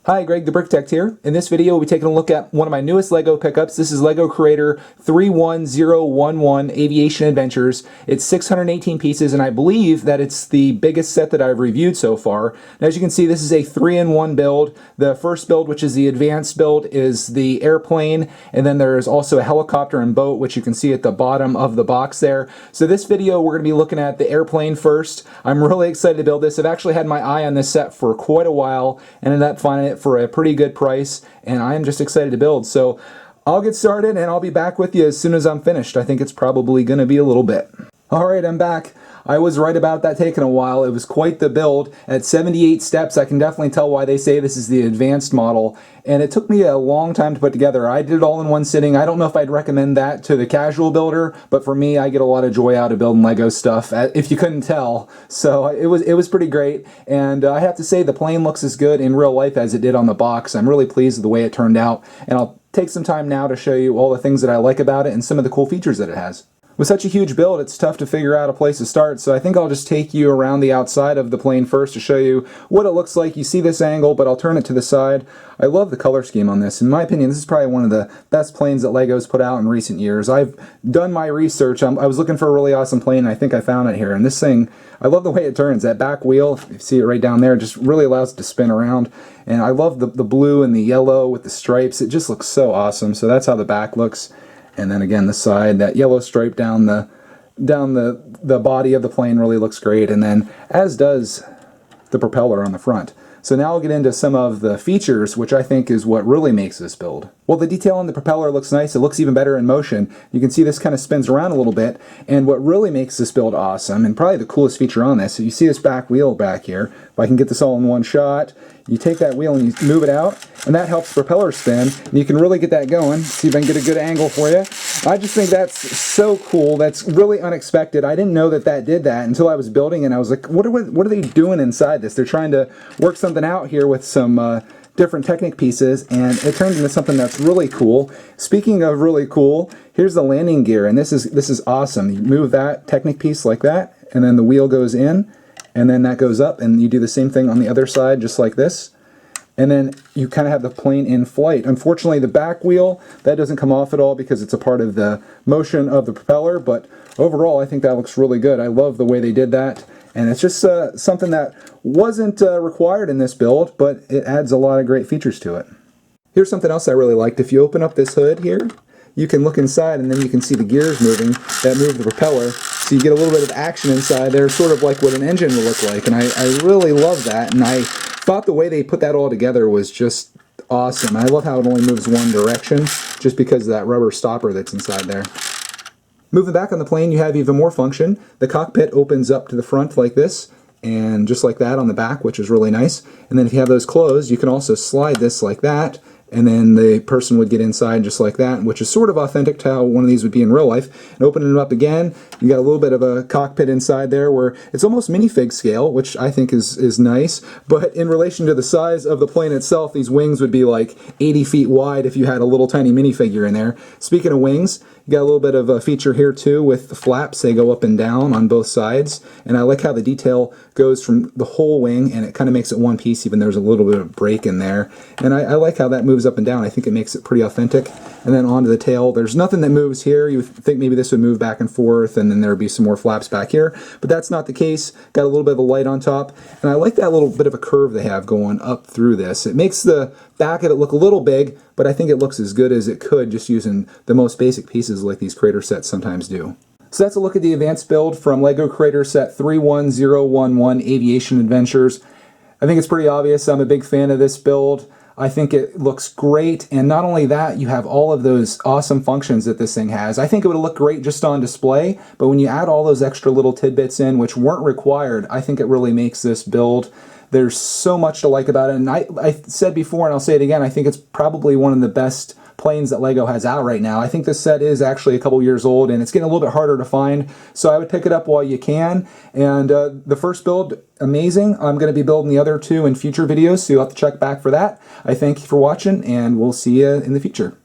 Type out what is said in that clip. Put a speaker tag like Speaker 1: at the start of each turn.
Speaker 1: Hi, Greg the Brickitect here. In this video, we'll be taking a look at one of my newest LEGO pickups. This is LEGO Creator 31011 Aviation Adventures. It's 618 pieces, and I believe that it's the biggest set that I've reviewed so far. And as you can see, this is a 3-in-1 build. The first build, which is the advanced build, is the airplane, and then there's also a helicopter and boat, which you can see at the bottom of the box there. So this video, we're going to be looking at the airplane first. I'm really excited to build this. I've actually had my eye on this set for quite a while, and ended up finding it for a pretty good price, and I am just excited to build. So I'll get started and I'll be back with you as soon as I'm finished. I think it's probably going to be a little bit. Alright, I'm back. I was right about that taking a while. It was quite the build. At 78 steps, I can definitely tell why they say this is the advanced model. And it took me a long time to put together. I did it all in one sitting. I don't know if I'd recommend that to the casual builder, but for me, I get a lot of joy out of building LEGO stuff, if you couldn't tell. So it was pretty great. And I have to say, the plane looks as good in real life as it did on the box. I'm really pleased with the way it turned out. And I'll take some time now to show you all the things that I like about it and some of the cool features that it has. With such a huge build, it's tough to figure out a place to start, so I think I'll just take you around the outside of the plane first to show you what it looks like. You see this angle, but I'll turn it to the side. I love the color scheme on this. In my opinion, this is probably one of the best planes that LEGO's put out in recent years. I've done my research. I was looking for a really awesome plane, and I think I found it here. And this thing, I love the way it turns. That back wheel, if you see it right down there, just really allows it to spin around. And I love the blue and the yellow with the stripes. It just looks so awesome. So that's how the back looks. And then again, the side, that yellow stripe down the body of the plane really looks great, and then as does the propeller on the front. So now I'll get into some of the features, which I think is what really makes this build. Well, the detail on the propeller looks nice. It looks even better in motion. You can see this kind of spins around a little bit, and what really makes this build awesome, and probably the coolest feature on this, so you see this back wheel back here. If I can get this all in one shot, you take that wheel and you move it out, and that helps the propeller spin, and you can really get that going. See if I can get a good angle for you. I just think that's so cool. That's really unexpected. I didn't know that that did that until I was building, and I was like, what are they doing inside this? They're trying to work something out here with some different Technic pieces, and it turned into something that's really cool. Speaking of really cool, here's the landing gear, and this is awesome. You move that Technic piece like that, and then the wheel goes in, and then that goes up, and you do the same thing on the other side, just like this. And then you kind of have the plane in flight. Unfortunately, the back wheel, that doesn't come off at all because it's a part of the motion of the propeller, but overall, I think that looks really good. I love the way they did that, and it's just something that wasn't required in this build, but it adds a lot of great features to it. Here's something else I really liked. If you open up this hood here, you can look inside, and then you can see the gears moving that move the propeller. So you get a little bit of action inside there, sort of like what an engine would look like, and I really love that, and I thought the way they put that all together was just awesome. I love how it only moves one direction, just because of that rubber stopper that's inside there. Moving back on the plane, you have even more function. The cockpit opens up to the front like this, and just like that on the back, which is really nice. And then if you have those closed, you can also slide this like that, and then the person would get inside just like that, which is sort of authentic to how one of these would be in real life. And opening it up again, you got a little bit of a cockpit inside there where it's almost minifig scale, which I think is nice. But in relation to the size of the plane itself, these wings would be like 80 feet wide if you had a little tiny minifigure in there. Speaking of wings, you got a little bit of a feature here too with the flaps. They go up and down on both sides, and I like how the detail goes from the whole wing, and it kind of makes it one piece, even there's a little bit of break in there. And I like how that moves up and down. I think it makes it pretty authentic. And then onto the tail, there's nothing that moves here. You would think maybe this would move back and forth, and then there would be some more flaps back here, but that's not the case. Got a little bit of a light on top, and I like that little bit of a curve they have going up through this. It makes the back of it look a little big, but I think it looks as good as it could just using the most basic pieces like these Creator sets sometimes do. So that's a look at the advanced build from LEGO Creator Set 31011 Aviation Adventures. I think it's pretty obvious I'm a big fan of this build. I think it looks great, and not only that, you have all of those awesome functions that this thing has. I think it would look great just on display, but when you add all those extra little tidbits in, which weren't required, I think it really makes this build. There's so much to like about it, and I said before, and I'll say it again, I think it's probably one of the best planes that LEGO has out right now. I think this set is actually a couple years old, and it's getting a little bit harder to find, so I would pick it up while you can. And the first build, amazing. I'm going to be building the other two in future videos, so you'll have to check back for that. I thank you for watching, and we'll see you in the future.